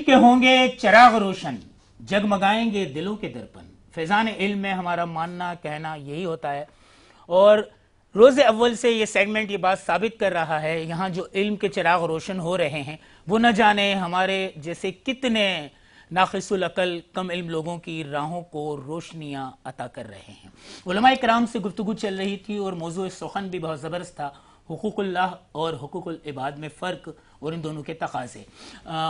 کے ہوں گے چراغ روشن، جگمگائیں گے دلوں کے درپن۔ فیضان علم میں ہمارا ماننا کہنا یہی ہوتا ہے، اور روز اول سے یہ سیگمنٹ یہ بات ثابت کر رہا ہے، یہاں جو علم کے چراغ روشن ہو رہے ہیں وہ نہ جانے ہمارے جیسے کتنے ناقص العقل کم علم لوگوں کی راہوں کو روشنیاں عطا کر رہے ہیں۔ علماء کرام سے گفتگو چل رہی تھی اور موضوع سخن بھی بہت زبردست تھا، حقوق اللہ اور حقوق العباد میں فرق اور ان دونوں کے تقاضے۔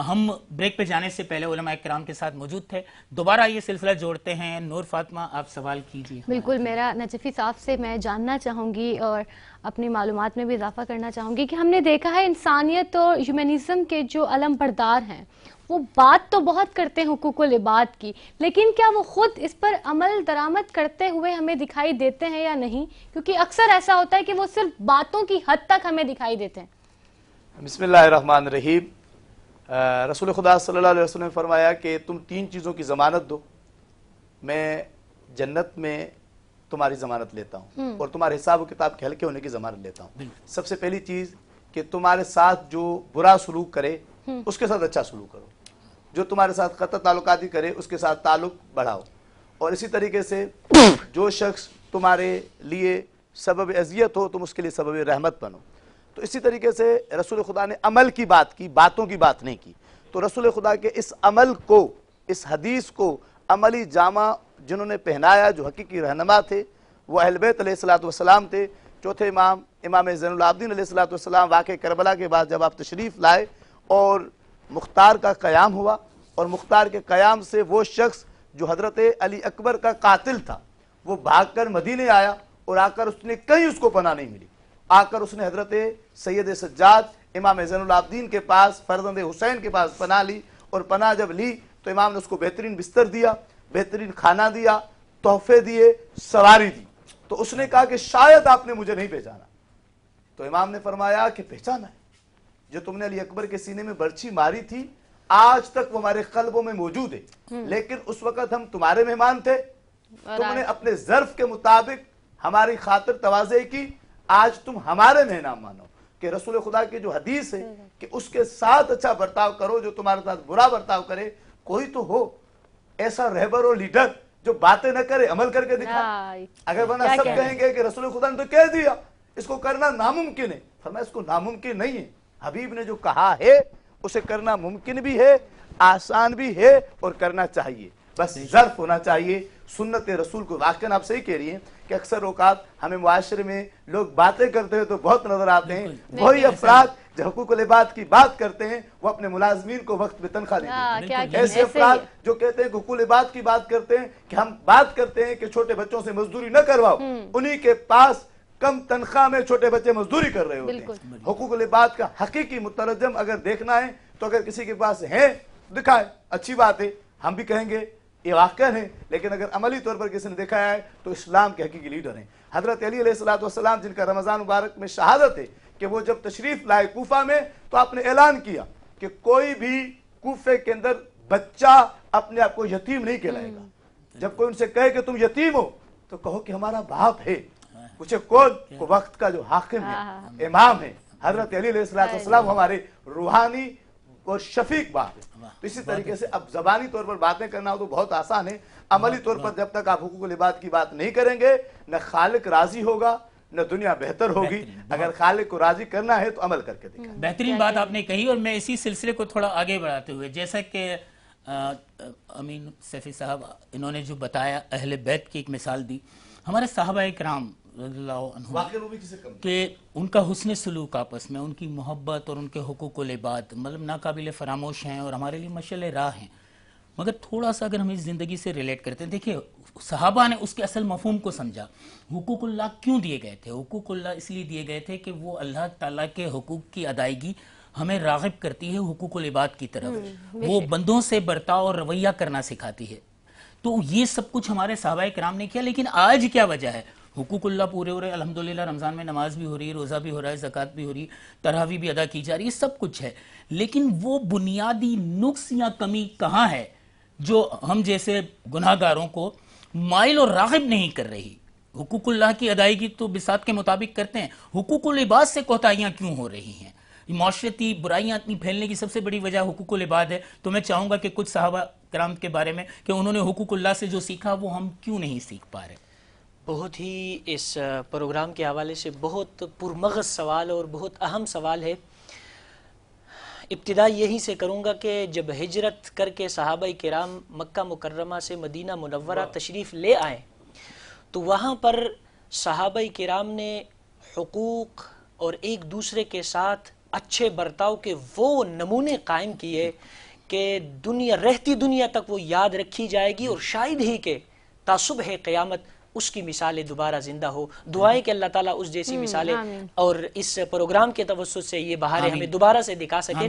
ہم بریک پہ جانے سے پہلے علماء کرام کے ساتھ موجود تھے، دوبارہ یہ سلسلہ جوڑتے ہیں۔ نور فاطمہ آپ سوال کیجیے۔ بالکل، میرا نجفی صاحب سے میں جاننا چاہوں گی اور اپنی معلومات میں بھی اضافہ کرنا چاہوں گی کہ ہم نے دیکھا ہے انسانیت اور ہیومنزم کے جو علم بردار ہیں وہ بات تو بہت کرتے ہیں حقوق العباد کی، لیکن کیا وہ خود اس پر عمل درآمد کرتے ہوئے ہمیں دکھائی دیتے ہیں یا نہیں؟ کیونکہ اکثر ایسا ہوتا ہے کہ وہ صرف باتوں کی حد تک ہمیں دکھائی دیتے ہیں۔ بسم اللہ الرحمن الرحیم۔ رسول خدا صلی اللہ علیہ وسلم نے فرمایا کہ تم 3 چیزوں کی ضمانت دو، میں جنت میں تمہاری ضمانت لیتا ہوں اور تمہارے حساب و کتاب کے ہلکے ہونے کی ضمانت لیتا ہوں۔ سب سے پہلی چیز کہ تمہارے ساتھ جو برا سلوک کرے اس کے ساتھ اچھا سلوک کرو، جو تمہارے ساتھ قطع تعلقاتی کرے اس کے ساتھ تعلق بڑھاؤ، اور اسی طریقے سے جو شخص تمہارے لیے سبب اذیت ہو تم اس کے لیے سبب رحمت بنو۔ تو اسی طریقے سے رسول خدا نے عمل کی بات کی، باتوں کی بات نہیں کی۔ تو رسول خدا کے اس عمل کو، اس حدیث کو عملی جامہ جنہوں نے پہنایا، جو حقیقی رہنما تھے، وہ اہل بیت علیہ السلام تھے۔ چوتھے امام، امام زین العابدین علیہ السلام، واقع کربلا کے بعد جب آپ تشریف لائے اور مختار کا قیام ہوا، اور مختار کے قیام سے وہ شخص جو حضرت علی اکبر کا قاتل تھا وہ بھاگ کر مدینے آیا، اور آ کر اس نے کہیں اس کو پناہ نہیں ملی، آ کر اس نے حضرت سید سجاد امام زین العابدین کے پاس، فرزند حسین کے پاس پناہ لی، اور پناہ جب لی تو امام نے اس کو بہترین بستر دیا، بہترین کھانا دیا، تحفے دیے، سواری دی۔ تو اس نے کہا کہ شاید آپ نے مجھے نہیں پہچانا۔ تو امام نے فرمایا کہ پہچانا ہے، جو تم نے علی اکبر کے سینے میں برچھی ماری تھی آج تک وہ ہمارے قلبوں میں موجود ہے، لیکن اس وقت ہم تمہارے مہمان تھے، تم نے اپنے ظرف کے مطابق ہماری خاطر تواضع کی، آج تم ہمارے مہمان مانو۔ کہ رسول خدا کی جو حدیث ہے کہ اس کے ساتھ اچھا برتاؤ کرو، جو تمہارے ساتھ برا برتاؤ کرے، کوئی تو ہو ایسا رہبر اور لیڈر جو باتیں نہ کرے، عمل کر کے دکھائے۔ اگر ورنہ سب کہیں گے کہ رسول خدا نے تو کہہ دیا، اس کو کرنا ناممکن ہے، فرمایا اس کو ناممکن نہیں ہے، حبیب نے جو کہا ہے اسے کرنا ممکن بھی ہے، آسان بھی ہے، اور کرنا چاہیے، بس ظرف ہونا چاہیے۔ سنت رسول کو واقعاً آپ صحیح کہہ رہی ہیں کہ اکثر اوقات ہمیں معاشرے میں لوگ باتیں کرتے ہیں تو بہت نظر آتے ہیں، وہی افراد جو حقوق العباد کی بات کرتے ہیں وہ اپنے ملازمین کو وقت پہ تنخواہ نہیں دیتے۔ ایسے افراد جو کہتے ہیں کہ حقوق العباد کی بات کرتے ہیں، کہ ہم بات کرتے ہیں کہ چھوٹے بچوں سے مزدوری نہ کرواؤ، انہی کے پاس کم تنخواہ میں چھوٹے بچے مزدوری کر رہے ہوتے ہیں۔ حقوق العباد کا حقیقی مترجم اگر دیکھنا ہے تو اگر کسی کے پاس ہے دکھائے، اچھی بات ہے، ہم بھی کہیں گے یہ واقعہ ہے، لیکن اگر عملی طور پر کسی نے دکھایا ہے تو اسلام کے حقیقی لیڈر ہیں حضرت علی علیہ السلام، جن کا رمضان مبارک میں شہادت ہے کہ وہ جب تشریف لائے کوفہ میں تو آپ نے اعلان کیا کہ کوئی بھی کوفے کے اندر بچہ اپنے آپ کو یتیم نہیں کہلائے گا۔ جب کوئی ان سے کہے کہ تم یتیم ہو تو کہو کہ ہمارا باپ ہے، پوچھے کون؟ کو وقت کا جو حاکم ہے، امام ہے، حضرت علی علیہ السلام ہمارے روحانی اور شفیق باپ ہے۔ تو اسی طریقے سے اب زبانی طور پر باتیں کرنا ہو تو بہت آسان ہے، عملی طور پر جب تک آپ حقوق العباد کی بات نہیں کریں گے نہ خالق راضی ہوگا نہ دنیا بہتر ہوگی۔ اگر خالق کو راضی کرنا ہے تو عمل کر کے دکھائیں۔ بہترین بات آپ نے کہی، اور میں اسی سلسلے کو تھوڑا آگے بڑھاتے ہوئے، جیسا کہ امین سیفی صاحب انہوں نے جو بتایا، اہل بیت کی ایک مثال دی، ہمارے صحابہ کرام رضی اللہ عنہ کہ ان کا حسن سلوک آپس میں، ان کی محبت اور ان کے حقوق العباد مطلب ناقابل فراموش ہیں اور ہمارے لیے مشعل راہ ہیں۔ مگر تھوڑا سا اگر ہم اس زندگی سے ریلیٹ کرتے ہیں، دیکھیں صحابہ نے اس کے اصل مفہوم کو سمجھا۔ حقوق اللہ کیوں دیے گئے تھے؟ حقوق اللہ اس لیے دیے گئے تھے کہ وہ اللہ تعالیٰ کے حقوق کی ادائیگی ہمیں راغب کرتی ہے حقوق العباد کی طرف، وہ بندوں سے برتاؤ اور رویہ کرنا سکھاتی ہے۔ تو یہ سب کچھ ہمارے صحابہ کرام نے کیا، لیکن آج کیا وجہ ہے؟ حقوق اللہ پورے ہو رہے، الحمدللہ رمضان میں نماز بھی ہو رہی ہے، روزہ بھی ہو رہا ہے، زکوٰۃ بھی ہو رہی ہے، تراویح بھی ادا کی جا رہی ہے، سب کچھ ہے، لیکن وہ بنیادی نقص یا کمی کہاں ہے جو ہم جیسے گناہ گاروں کو مائل اور راغب نہیں کر رہی؟ حقوق اللہ کی ادائیگی تو بساط کے مطابق کرتے ہیں، حقوق العباد سے کوتاہیاں کیوں ہو رہی ہیں؟ معاشرتی برائیاں اتنی پھیلنے کی سب سے بڑی وجہ حقوق العباد ہے. تو میں چاہوں گا کہ کچھ صحابہ کرام کے بارے میں کہ انہوں نے حقوق اللہ سے جو سیکھا وہ ہم کیوں نہیں سیکھ پا رہے. بہت ہی اس پروگرام کے حوالے سے بہت پرمغز سوال اور بہت اہم سوال ہے. ابتدا یہی سے کروں گا کہ جب ہجرت کر کے صحابہ کرام مکہ مکرمہ سے مدینہ منورہ تشریف لے آئے تو وہاں پر صحابہ کرام نے حقوق اور ایک دوسرے کے ساتھ اچھے برتاؤ کے وہ نمونے قائم کیے کہ رہتی دنیا تک وہ یاد رکھی جائے گی، اور شاید ہی کہ تا صبح قیامت اس کی مثالیں دوبارہ زندہ ہو. دعائیں کہ اللہ تعالیٰ اس جیسی مثالیں اور اس پروگرام کے توسط سے یہ بہاریں ہمیں دوبارہ سے دکھا سکے.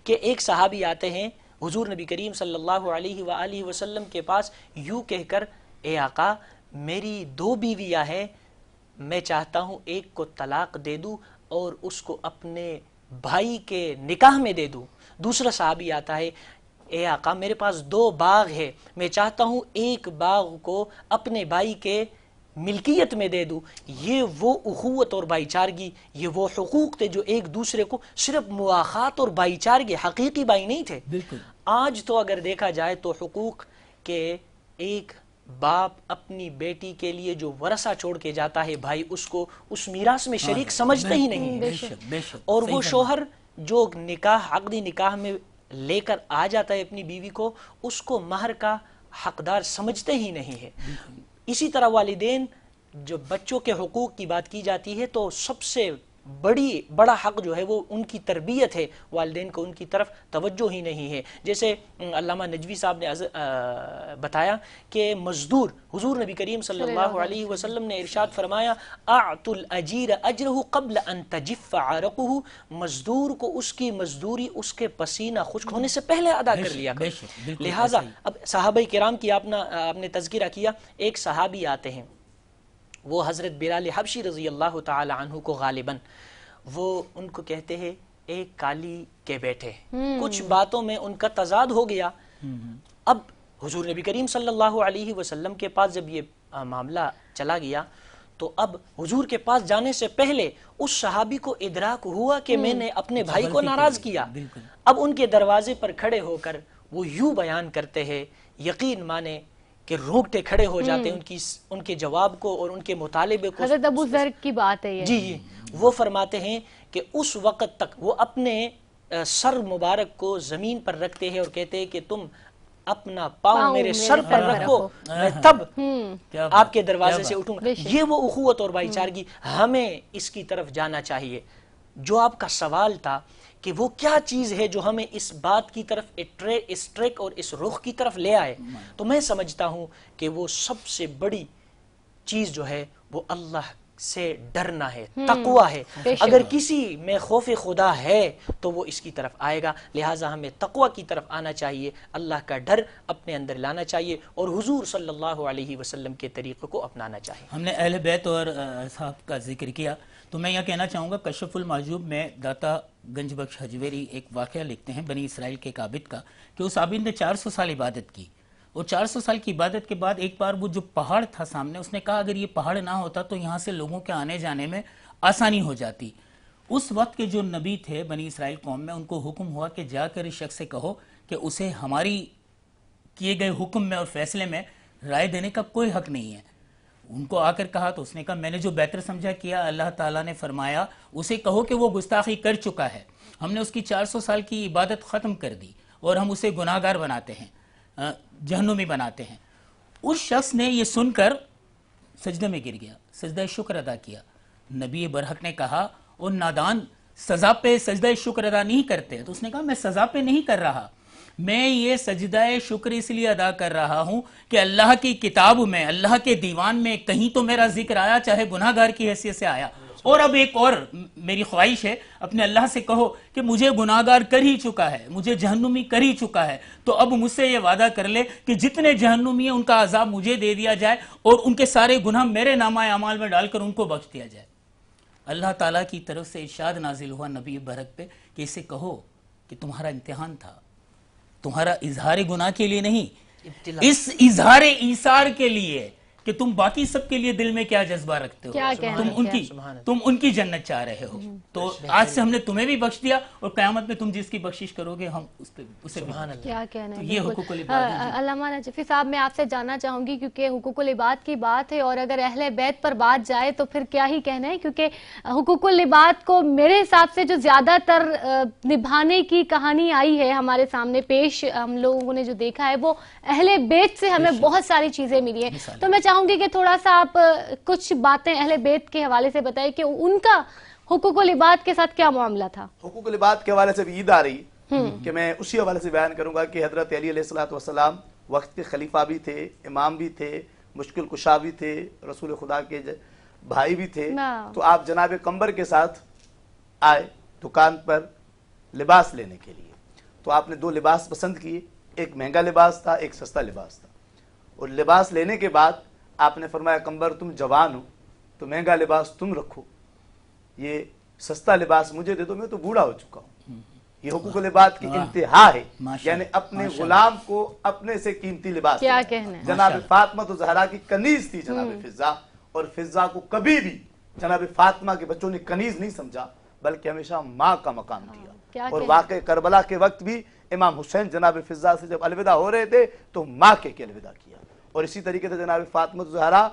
کہ ایک صحابی آتے ہیں حضور نبی کریم صلی اللہ علیہ وآلہ وسلم کے پاس یوں کہہ کر، اے آقا میری 2 بیویاں ہیں، میں چاہتا ہوں ایک کو طلاق دے دوں اور اس کو اپنے بھائی کے نکاح میں دے دوں. دوسرا صحابی آتا ہے، اے آقا میرے پاس 2 باغ ہے، میں چاہتا ہوں ایک باغ کو اپنے بھائی کے ملکیت میں دے دوں. یہ وہ اخوت اور بھائی چارگی، یہ وہ حقوق تھے جو ایک دوسرے کو صرف مواخات اور بھائی چارگی، حقیقی بھائی نہیں تھے. آج تو اگر دیکھا جائے تو حقوق کے ایک باپ اپنی بیٹی کے لیے جو ورثہ چھوڑ کے جاتا ہے بھائی اس کو اس میراث میں شریک سمجھتے ہی نہیں ہے. اور وہ شوہر جو نکاح عقدی نکاح میں لے کر آ جاتا ہے اپنی بیوی کو، اس کو مہر کا حقدار سمجھتے ہی نہیں ہے. اسی طرح والدین، جو بچوں کے حقوق کی بات کی جاتی ہے تو سب سے بڑا حق جو ہے وہ ان کی تربیت ہے. والدین کو ان کی طرف توجہ ہی نہیں ہے. جیسے علامہ نجوی صاحب نے بتایا کہ مزدور، حضور نبی کریم صلی اللہ علیہ وسلم نے ارشاد فرمایا، اعطوا الاجیر اجرہ قبل ان تجف عرقہ، مزدور کو اس کی مزدوری اس کے پسینہ خشک ہونے سے پہلے ادا کر لیا کرو. لہٰذا اب صحابہ کرام کی آپ نے تذکرہ کیا. ایک صحابی آتے ہیں، وہ حضرت بلال حبشی رضی اللہ تعالی عنہ کو غالباً وہ ان کو کہتے ہیں ایک کالی کے بیٹے. کچھ باتوں میں ان کا تضاد ہو گیا. اب حضور نبی کریم صلی اللہ علیہ وسلم کے پاس جب یہ معاملہ چلا گیا تو اب حضور کے پاس جانے سے پہلے اس صحابی کو ادراک ہوا کہ میں نے اپنے بھائی کو ناراض کیا. اب ان کے دروازے پر کھڑے ہو کر وہ یوں بیان کرتے ہیں، یقین مانے کہ روکتے کھڑے ہو جاتے ہیں ان کے جواب کو اور ان کے مطالبے کو. حضرت ابو ذر کی بات ہے یہ. جی وہ فرماتے ہیں کہ اس وقت تک وہ اپنے سر مبارک کو زمین پر رکھتے ہیں اور کہتے ہیں کہ تم اپنا پاؤں میرے سر پر رکھو، میں تب آپ کے دروازے سے اٹھوں گا. یہ وہ اخوت اور بھائی چارگی، ہمیں اس کی طرف جانا چاہیے. جو آپ کا سوال تھا کہ وہ کیا چیز ہے جو ہمیں اس بات کی طرف اس ٹریک اور اس رخ کی طرف لے آئے، تو میں سمجھتا ہوں کہ وہ سب سے بڑی چیز جو ہے وہ اللہ سے ڈرنا ہے، تقوی ہے. اگر کسی میں خوف خدا ہے تو وہ اس کی طرف آئے گا. لہٰذا ہمیں تقوی کی طرف آنا چاہیے، اللہ کا ڈر اپنے اندر لانا چاہیے اور حضور صلی اللہ علیہ وسلم کے طریقے کو اپنانا چاہیے. ہم نے اہل بیت اور اصحاب کا ذکر کیا تو میں یہ کہنا چاہوں گا، کشف المحجوب میں داتا گنج بخش حجویری ایک واقعہ لکھتے ہیں بنی اسرائیل کے ایک عابد کا کہ اس عابد نے 400 سال عبادت کی اور 400 سال کی عبادت کے بعد ایک بار وہ جو پہاڑ تھا سامنے، اس نے کہا اگر یہ پہاڑ نہ ہوتا تو یہاں سے لوگوں کے آنے جانے میں آسانی ہو جاتی. اس وقت کے جو نبی تھے بنی اسرائیل قوم میں، ان کو حکم ہوا کہ جا کر اس شخص سے کہو کہ اسے ہماری کیے گئے حکم میں اور فیصلے میں رائے دینے کا کوئی حق نہیں ہے. ان کو آ کر کہا تو اس نے کہا میں نے جو بہتر سمجھا کیا. اللہ تعالیٰ نے فرمایا اسے کہو کہ وہ گستاخی کر چکا ہے، ہم نے اس کی 400 سال کی عبادت ختم کر دی اور ہم اسے گناہ گار بناتے ہیں، جہنمی بناتے ہیں. اس شخص نے یہ سن کر سجدے میں گر گیا، سجدہ شکر ادا کیا. نبی برحق نے کہا اور نادان سزا پہ سجدہ شکر ادا نہیں کرتے. تو اس نے کہا میں سزا پہ نہیں کر رہا، میں یہ سجدہ شکر اس لیے ادا کر رہا ہوں کہ اللہ کی کتاب میں، اللہ کے دیوان میں کہیں تو میرا ذکر آیا، چاہے گناہ گار کی حیثیت سے آیا. اور اب ایک اور میری خواہش ہے، اپنے اللہ سے کہو کہ مجھے گناہ گار کر ہی چکا ہے، مجھے جہنمی کر ہی چکا ہے، تو اب مجھ سے یہ وعدہ کر لے کہ جتنے جہنمی ہیں ان کا عذاب مجھے دے دیا جائے اور ان کے سارے گناہ میرے نامہ اعمال میں ڈال کر ان کو بخش دیا جائے. اللہ تعالیٰ کی طرف سے ارشاد نازل ہوا نبی برحق پہ کہ اسے کہو کہ تمہارا امتحان تھا، تمہارا اظہار گناہ کے لیے نہیں، اس اظہار ایثار کے لیے کہ تم باقی سب کے لیے دل میں کیا جذبہ رکھتے ہو، کیا کہنا تم ان کی جنت چاہ رہے ہو، تو آج سے ہم نے تمہیں بھی بخش دیا اور قیامت میں تم جس کی بخشش کرو گے ہم اسے بھی۔ کیا کہنا ہے، یہ حقوق العباد ہیں۔ علامہ نجفی صاحب میں آپ سے جاننا چاہوں گی، کیونکہ حقوق العباد کی بات ہے اور اگر اہل بیت پر بات جائے تو پھر کیا ہی کہنا ہے، کیونکہ حقوق العباد کو میرے حساب سے جو زیادہ تر نبھانے کی کہانی آئی ہے ہمارے سامنے پیش، ہم لوگوں نے جو دیکھا ہے وہ اہل بیت سے ہمیں بہت ساری چیزیں ملی ہیں۔ تو میں چاہوں گی کہ تھوڑا سا آپ کچھ باتیں اہل بیت کے حوالے سے بتائیں کہ ان کا حقوق العباد کے ساتھ کیا معاملہ تھا۔ حقوق العباد کے حوالے سے بھی عید آ رہی کہ میں اسی حوالے سے بیان کروں گا کہ حضرت علی علیہ السلام وقت کے خلیفہ بھی تھے، امام بھی تھے، مشکل کشا بھی تھے، رسول خدا کے بھائی بھی تھے۔ تو آپ جناب قمبر کے ساتھ آئے دکان پر لباس لینے کے لیے، تو آپ نے دو لباس پسند کیے، ایک مہنگا لباس تھا، ایک سستا لباس تھا، اور لباس لینے کے بعد آپ نے فرمایا قمبر تم جوان ہو تو مہنگا لباس تم رکھو، یہ سستا لباس مجھے دے دو، میں تو بوڑھا ہو چکا ہوں۔ یہ حقوق العباد کی انتہا ہے، یعنی اپنے غلام کو اپنے سے قیمتی لباس کیا کہنا ہے۔ جناب فاطمہ تو زہرا کی کنیز تھی جناب فضا، اور فضا کو کبھی بھی جناب فاطمہ کے بچوں نے کنیز نہیں سمجھا بلکہ ہمیشہ ماں کا مقام دیا۔ اور واقع کربلا کے وقت بھی امام حسین جناب فضا سے جب الوداع ہو رہے تھے تو ماں کے الوداع کیا، اور اسی طریقے سے جناب فاطمہ زہرا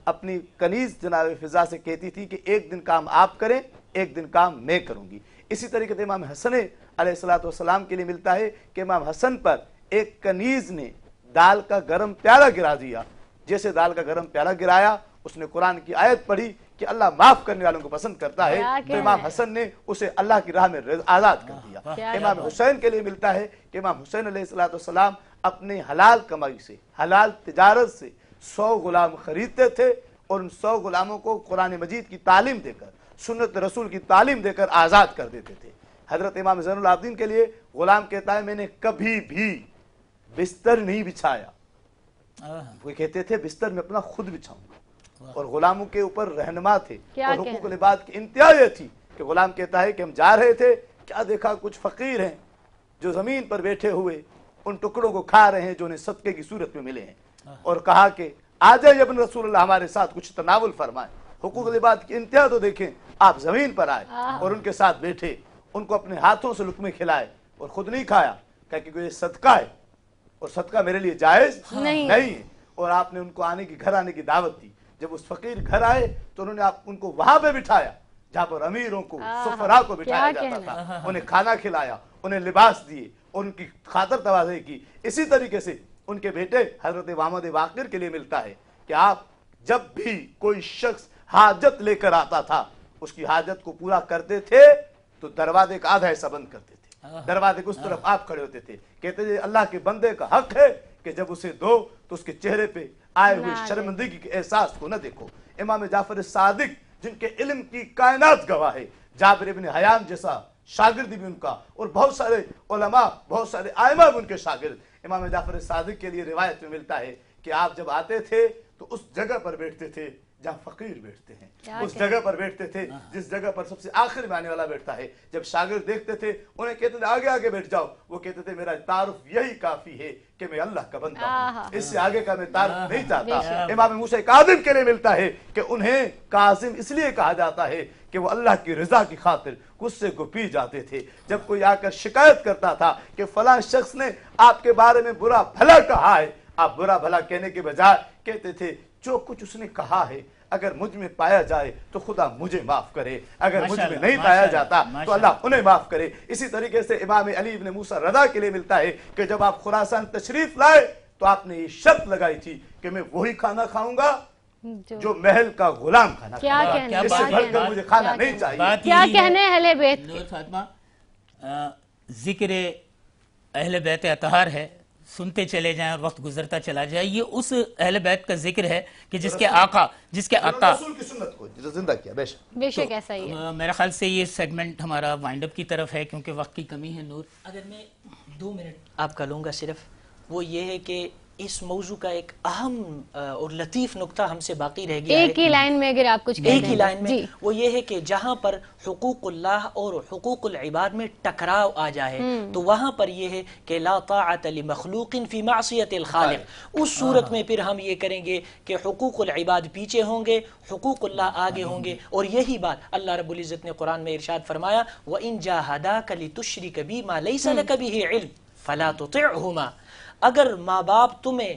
اپنی کنیز جناب فضا سے کہتی تھی کہ ایک دن کام آپ کریں، ایک دن کام میں کروں گی۔ اسی طریقے سے امام حسن علیہ السلام کے لیے ملتا ہے کہ امام حسن پر ایک کنیز نے دال کا گرم پیالہ گرا دیا، جیسے دال کا گرم پیالہ گرایا اس نے قرآن کی آیت پڑھی کہ اللہ معاف کرنے والوں کو پسند کرتا ہے، تو امام حسن نے اسے اللہ کی راہ میں آزاد کر دیا۔ امام حسین کے لیے ملتا ہے کہ امام حسین علیہ السلام اپنے حلال کمائی سے، حلال تجارت سے 100 غلام خریدتے تھے اور ان 100 غلاموں کو قرآن مجید کی تعلیم دے کر، سنت رسول کی تعلیم دے کر آزاد کر دیتے تھے۔ حضرت امام زین العابدین کے لیے غلام کہتا ہے میں نے کبھی بھی بستر نہیں بچھایا، وہ کہتے تھے بستر میں اپنا خود بچھاؤں گا، اور غلاموں کے اوپر رہنما تھے۔ اور حقوق العباد کی انتہا یہ تھی کہ غلام کہتا ہے کہ ہم جا رہے تھے، کیا دیکھا کچھ فقیر ہیں جو زمین پر بیٹھے ہوئے ان ٹکڑوں کو کھا رہے ہیں جو انہیں صدقے کی صورت میں ملے ہیں، اور کہا کہ آ جائے ابن رسول اللہ ہمارے ساتھ کچھ تناول فرمائے۔ حقوق العباد کی انتہا تو دیکھیں، آپ زمین پر آئے اور ان کے ساتھ بیٹھے، ان کو اپنے ہاتھوں سے لقمے کھلائے اور خود نہیں کھایا، کہ یہ صدقہ ہے اور صدقہ میرے لیے جائز نہیں ہے، اور آپ نے ان کو گھر آنے کی دعوت دی۔ جب اس فقیر گھر آئے تو انہوں نے ان کو وہاں پہ بٹھایا جہاں پر امیروں کو، سفراء کو بٹھایا جاتا تھا، انہیں کھانا کھلایا، انہیں لباس دیے اور ان کی خاطر تواضع کی۔ اسی طریقے سے ان کے بیٹے حضرت محمد باقر کے لیے ملتا ہے کہ آپ جب بھی کوئی شخص حاجت لے کر آتا تھا اس کی حاجت کو پورا کرتے تھے تو دروازے کا آدھا ایسا بند کرتے تھے، دروازے کے اس طرف آپ کھڑے ہوتے تھے، کہتے تھے اللہ کے بندے کا حق ہے کہ جب اسے دو تو اس کے چہرے پہ آئے ہوئے شرمندگی کے احساس کو نہ دیکھو۔ امام جعفر صادق جن کے علم کی کائنات گواہ ہے، جابر ابن حیان جیسا شاگرد بھی ان کا، اور بہت سارے علماء، بہت سارے ائمہ بھی ان کے شاگرد۔ امام جعفر صادق کے لیے روایت میں ملتا ہے کہ آپ جب آتے تھے تو اس جگہ پر بیٹھتے تھے جہاں فقیر بیٹھتے ہیں، اس جگہ پر بیٹھتے تھے جس جگہ پر سب سے آخر میں آنے والا بیٹھتا ہے۔ جب شاگرد دیکھتے تھے انہیں کہتے تھے آگے آگے بیٹھ جاؤ، وہ کہتے تھے میرا تعارف یہی کافی ہے کہ میں اللہ کا بندہ ہوں، اس سے آگے کا میں تعارف نہیں چاہتا۔ امام موسیٰ کاظم کے لیے ملتا ہے کہ انہیں کاظم اس لیے کہا جاتا ہے کہ وہ اللہ کی رضا کی خاطر غصے کو پی جاتے تھے۔ جب کوئی آ کر شکایت کرتا تھا کہ فلاں شخص نے آپ کے بارے میں برا بھلا کہا ہے، آپ برا بھلا کہنے کے بجائے کہتے تھے جو کچھ اس نے کہا ہے اگر مجھ میں پایا جائے تو خدا مجھے معاف کرے، اگر مجھ میں نہیں پایا جاتا تو اللہ انہیں معاف کرے۔ اسی طریقے سے امام علی بن موسیٰ رضا کے لیے ملتا ہے کہ جب آپ خراسان تشریف لائے تو آپ نے یہ شرط لگائی تھی کہ میں وہی کھانا کھاؤں گا جو محل کا غلام کھانا کھائے گا، اس سے بڑھ کر مجھے کھانا نہیں چاہیے۔ کیا کہنے اہل بیت نور فاطمہ، ذکر اہل بیت اطہار ہے، سنتے چلے جائیں اور وقت گزرتا چلا جائے، یہ اس اہل بیت کا ذکر ہے کہ جس کے آقا رسول کی سنت کو زندہ کیا۔ بے شک ایسا ہی ہے۔ میرا خیال سے یہ سیگمنٹ ہمارا وائنڈ اپ کی طرف ہے کیونکہ وقت کی کمی ہے۔ نور، اگر میں 2 منٹ آپ کا لوں گا صرف، وہ یہ ہے کہ اس موضوع کا ایک اہم اور لطیف نقطہ ہم سے باقی رہ گیا ہے. ایک ہی لائن میں اگر آپ کچھ ایک ہی لائن میں وہ یہ ہے کہ جہاں پر حقوق اللہ اور حقوق العباد میں ٹکراؤ آ جائے تو وہاں پر یہ ہے کہ لا طاعت لمخلوق فی معصیت الخالق. اس صورت میں پھر ہم یہ کریں گے کہ حقوق العباد پیچھے ہوں گے، حقوق اللہ آگے ہوں گے. اور یہی بات اللہ رب العزت نے قرآن میں ارشاد فرمایا وَإِن جَاهَدَاكَ لِتُشْرِكَ بِي مَا لَيْسَ لَكَ بِهِ عِلْمٍ فَلَا تُطِعْهُمَا. اگر ماں باپ تمہیں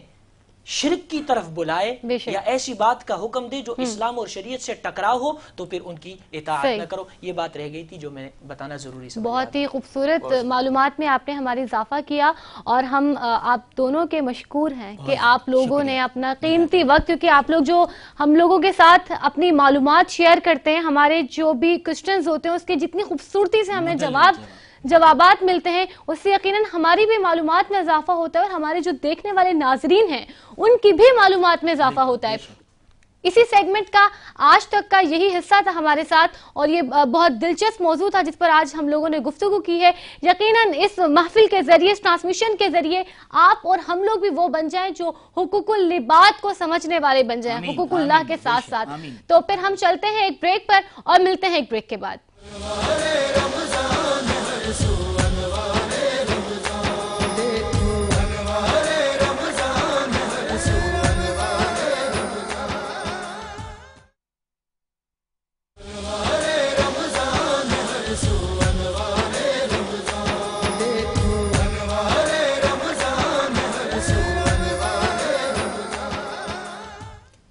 شرک کی طرف بلائے یا ایسی بات کا حکم دے جو اسلام اور شریعت سے ٹکراؤ ہو تو پھر ان کی اطاعت نہ کرو. یہ بات رہ گئی تھی جو میں بتانا ضروری سمجھا. بہت ہی خوبصورت معلومات میں آپ نے ہماری اضافہ کیا اور ہم آپ دونوں کے مشکور ہیں کہ آپ لوگوں نے اپنا قیمتی وقت، کیونکہ آپ لوگ جو ہم لوگوں کے ساتھ اپنی معلومات شیئر کرتے ہیں، ہمارے جو بھی کوسچنز ہوتے ہیں اس کے جتنی خوبصورتی سے ہمیں جوابات ملتے ہیں اس سے یقیناً ہماری بھی معلومات میں اضافہ ہوتا ہے اور ہمارے جو دیکھنے والے ناظرین ہیں ان کی بھی معلومات میں اضافہ ہوتا ہے. اسی سیگمنٹ کا آج تک کا یہی حصہ تھا ہمارے ساتھ اور یہ بہت دلچسپ موضوع تھا جس پر آج ہم لوگوں نے گفتگو کی ہے. یقیناً اس محفل کے ذریعے، اس ٹرانسمیشن کے ذریعے آپ اور ہم لوگ بھی وہ بن جائیں جو حقوق العباد کو سمجھنے والے بن جائیں، حقوق اللہ کے ساتھ ساتھ. تو پھر ہم چلتے ہیں ایک بریک پر اور ملتے ہیں ایک بریک کے بعد.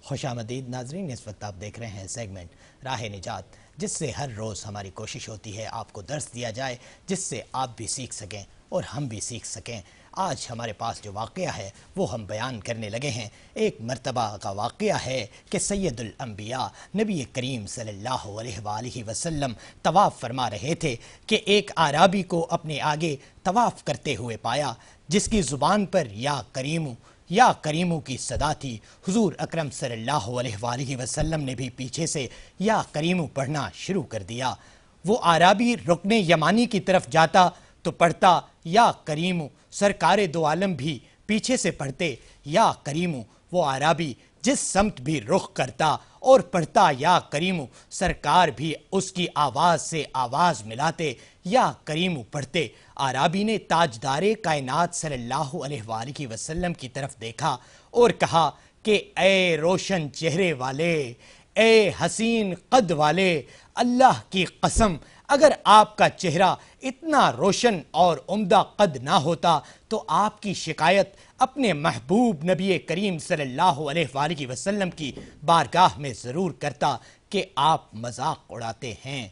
خوش آمدید ناظرین، اس وقت آپ دیکھ رہے ہیں سیگمنٹ راہ نجات، جس سے ہر روز ہماری کوشش ہوتی ہے آپ کو درس دیا جائے جس سے آپ بھی سیکھ سکیں اور ہم بھی سیکھ سکیں. آج ہمارے پاس جو واقعہ ہے وہ ہم بیان کرنے لگے ہیں. ایک مرتبہ کا واقعہ ہے کہ سید الانبیاء نبی کریم صلی اللہ علیہ وآلہ وسلم طواف فرما رہے تھے کہ ایک اعرابی کو اپنے آگے طواف کرتے ہوئے پایا جس کی زبان پر یا کریمو کی صدا تھی. حضور اکرم صلی اللہ علیہ وآلہ وسلم نے بھی پیچھے سے یا کریمو پڑھنا شروع کر دیا. وہ اعرابی رکن یمانی کی طرف جاتا تو پڑھتا یا کریمو. سرکار دو عالم بھی پیچھے سے پڑھتے یا کریمو. وہ اعرابی جس سمت بھی رخ کرتا اور پڑھتا یا کریمو، سرکار بھی اس کی آواز سے آواز ملاتے یا کریمو پڑھتے. اعرابی نے تاجدار کائنات صلی اللہ علیہ وآلہ وسلم کی طرف دیکھا اور کہا کہ اے روشن چہرے والے، اے حسین قد والے، اللہ کی قسم اگر آپ کا چہرہ اتنا روشن اور عمدہ قد نہ ہوتا تو آپ کی شکایت اپنے محبوب نبی کریم صلی اللہ علیہ وآلہ وسلم کی بارگاہ میں ضرور کرتا کہ آپ مذاق اڑاتے ہیں.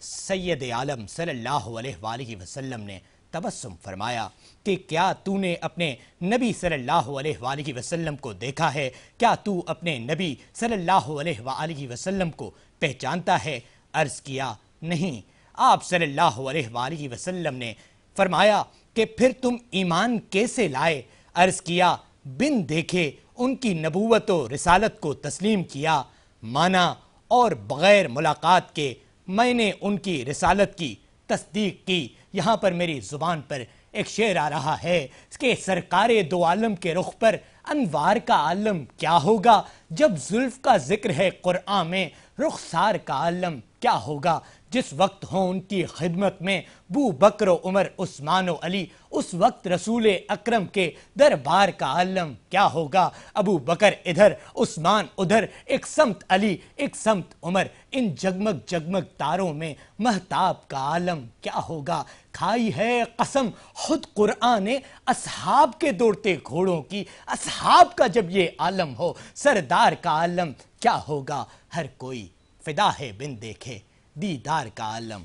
سید عالم صلی اللہ علیہ وآلہ وسلم نے تبسم فرمایا کہ کیا تو نے اپنے نبی صلی اللہ علیہ وآلہ وسلم کو دیکھا ہے؟ کیا تو اپنے نبی صلی اللہ علیہ وآلہ وسلم کو پہچانتا ہے؟ عرض کیا نہیں. آپ صلی اللہ علیہ وآلہ وسلم نے فرمایا کہ پھر تم ایمان کیسے لائے؟ عرض کیا بن دیکھے ان کی نبوت و رسالت کو تسلیم کیا، مانا اور بغیر ملاقات کے میں نے ان کی رسالت کی تصدیق کی. یہاں پر میری زبان پر ایک شعر آ رہا ہے کہ سرکار دو عالم کے رخ پر انوار کا عالم کیا ہوگا، جب زلف کا ذکر ہے قرآن میں رخسار کا عالم کیا ہوگا. جس وقت ہوں ان کی خدمت میں بو بکر و عمر عثمان و علی، اس وقت رسول اکرم کے دربار کا عالم کیا ہوگا. ابو بکر ادھر، عثمان ادھر، ایک سمت علی ایک سمت عمر، ان جگمگ جگمگ تاروں میں مہتاب کا عالم کیا ہوگا. کھائی ہے قسم خود قرآن نے اصحاب کے دوڑتے گھوڑوں کی، اصحاب کا جب یہ عالم ہو سردار کا عالم کیا ہوگا. ہر کوئی فدا ہے بن دیکھے دیدار کا عالم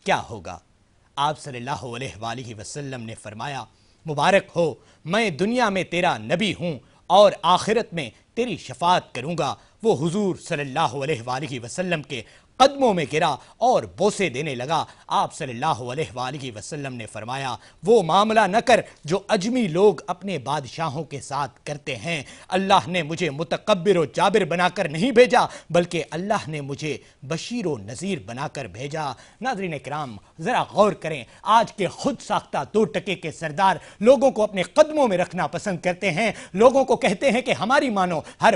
کیا ہوگا. آپ صلی اللہ علیہ وآلہ وسلم نے فرمایا مبارک ہو، میں دنیا میں تیرا نبی ہوں اور آخرت میں تیری شفاعت کروں گا. وہ حضور صلی اللہ علیہ وآلہ وسلم کے قدموں میں گرا اور بوسے دینے لگا۔ آپ صلی اللہ علیہ وآلہ وسلم نے فرمایا وہ معاملہ نہ کر جو عجمی لوگ اپنے بادشاہوں کے ساتھ کرتے ہیں۔ اللہ نے مجھے متکبر و جابر بنا کر نہیں بھیجا بلکہ اللہ نے مجھے بشیر و نذیر بنا کر بھیجا۔ ناظرین کرام ذرا غور کریں، آج کے خود ساختہ 2 ٹکے کے سردار لوگوں کو اپنے قدموں میں رکھنا پسند کرتے ہیں، لوگوں کو کہتے ہیں کہ ہماری مانو، ہر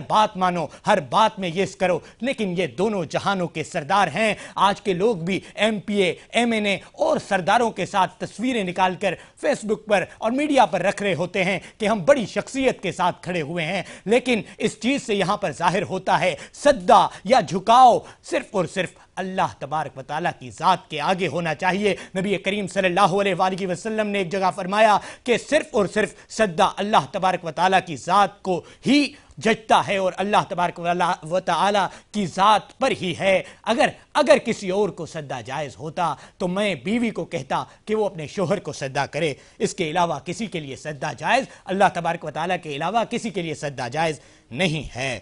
بات میں یہ کرو، لیکن یہ دونوں جہانوں کے سردار ہیں۔ آج کے لوگ بھی ایم پی اے، ایم این اے اور سرداروں کے ساتھ تصویریں نکال کر فیس بک پر اور میڈیا پر رکھ رہے ہوتے ہیں کہ ہم بڑی شخصیت کے ساتھ کھڑے ہوئے ہیں، لیکن اس چیز سے یہاں پر ظاہر ہوتا ہے سجدہ یا جھکاؤ صرف اور صرف اللہ تبارک و تعالیٰ کی ذات کے آگے ہونا چاہیے۔ نبی کریم صلی اللہ علیہ وآلہ وسلم نے ایک جگہ فرمایا کہ صرف اور صرف سجدہ اللہ تبارک و تعالیٰ کی ذات کو ہی ججتا ہے اور اللہ تبارک و تعالیٰ کی ذات پر ہی ہے۔ اگر کسی اور کو سجدہ جائز ہوتا تو میں بیوی کو کہتا کہ وہ اپنے شوہر کو سجدہ کرے، اس کے علاوہ کسی کے لیے سجدہ جائز، اللہ تبارک و تعالیٰ کے علاوہ کسی کے لیے سجدہ جائز نہیں ہے۔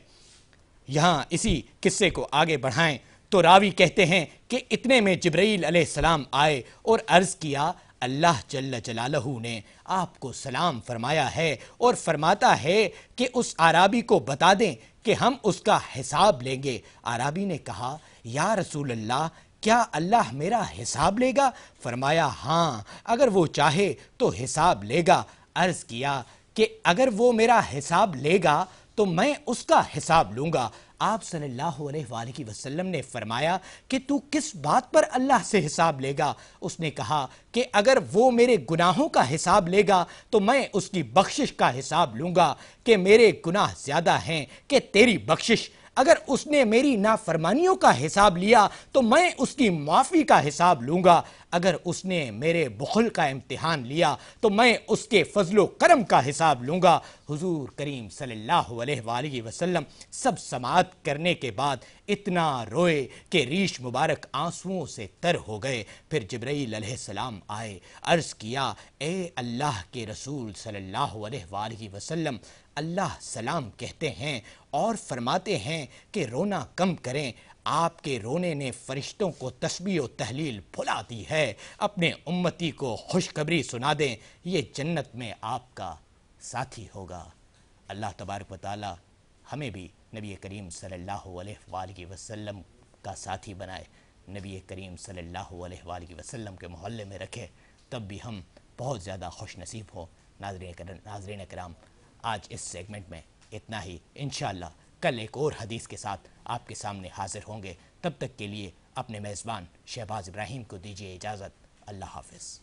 یہاں اسی قصے کو آگے بڑھائیں تو راوی کہتے ہیں کہ اتنے میں جبرائیل علیہ السلام آئے اور عرض کیا اللہ جل جلالہ نے آپ کو سلام فرمایا ہے اور فرماتا ہے کہ اس اعرابی کو بتا دیں کہ ہم اس کا حساب لیں گے۔ اعرابی نے کہا یا رسول اللہ کیا اللہ میرا حساب لے گا؟ فرمایا ہاں اگر وہ چاہے تو حساب لے گا۔ عرض کیا کہ اگر وہ میرا حساب لے گا تو میں اس کا حساب لوں گا۔ آپ صلی اللہ علیہ وآلہ وسلم نے فرمایا کہ تو کس بات پر اللہ سے حساب لے گا؟ اس نے کہا کہ اگر وہ میرے گناہوں کا حساب لے گا تو میں اس کی بخشش کا حساب لوں گا کہ میرے گناہ زیادہ ہیں کہ تیری بخشش۔ اگر اس نے میری نافرمانیوں کا حساب لیا تو میں اس کی معافی کا حساب لوں گا۔ اگر اس نے میرے بخل کا امتحان لیا تو میں اس کے فضل و کرم کا حساب لوں گا۔ حضور کریم صلی اللہ علیہ وآلہ وسلم سب سماعت کرنے کے بعد اتنا روئے کہ ریش مبارک آنسوؤں سے تر ہو گئے۔ پھر جبرائیل علیہ السلام آئے، عرض کیا اے اللہ کے رسول صلی اللہ علیہ وآلہ وسلم اللہ سلام کہتے ہیں اور فرماتے ہیں کہ رونا کم کریں۔ آپ کے رونے نے فرشتوں کو تسبیح و تحلیل بھلا دی ہے۔ اپنے امتی کو خوشخبری سنا دیں، یہ جنت میں آپ کا ساتھی ہوگا۔ اللہ تبارک و تعالی ہمیں بھی نبی کریم صلی اللہ علیہ وآلہ وسلم کا ساتھی بنائے، نبی کریم صلی اللہ علیہ وآلہ وسلم کے محلے میں رکھے، تب بھی ہم بہت زیادہ خوش نصیب ہوں۔ ناظرین کرام آج اس سیگمنٹ میں اتنا ہی، انشاءاللہ کل ایک اور حدیث کے ساتھ آپ کے سامنے حاضر ہوں گے۔ تب تک کے لیے اپنے میزبان شہباز ابراہیم کو دیجیے اجازت۔ اللہ حافظ۔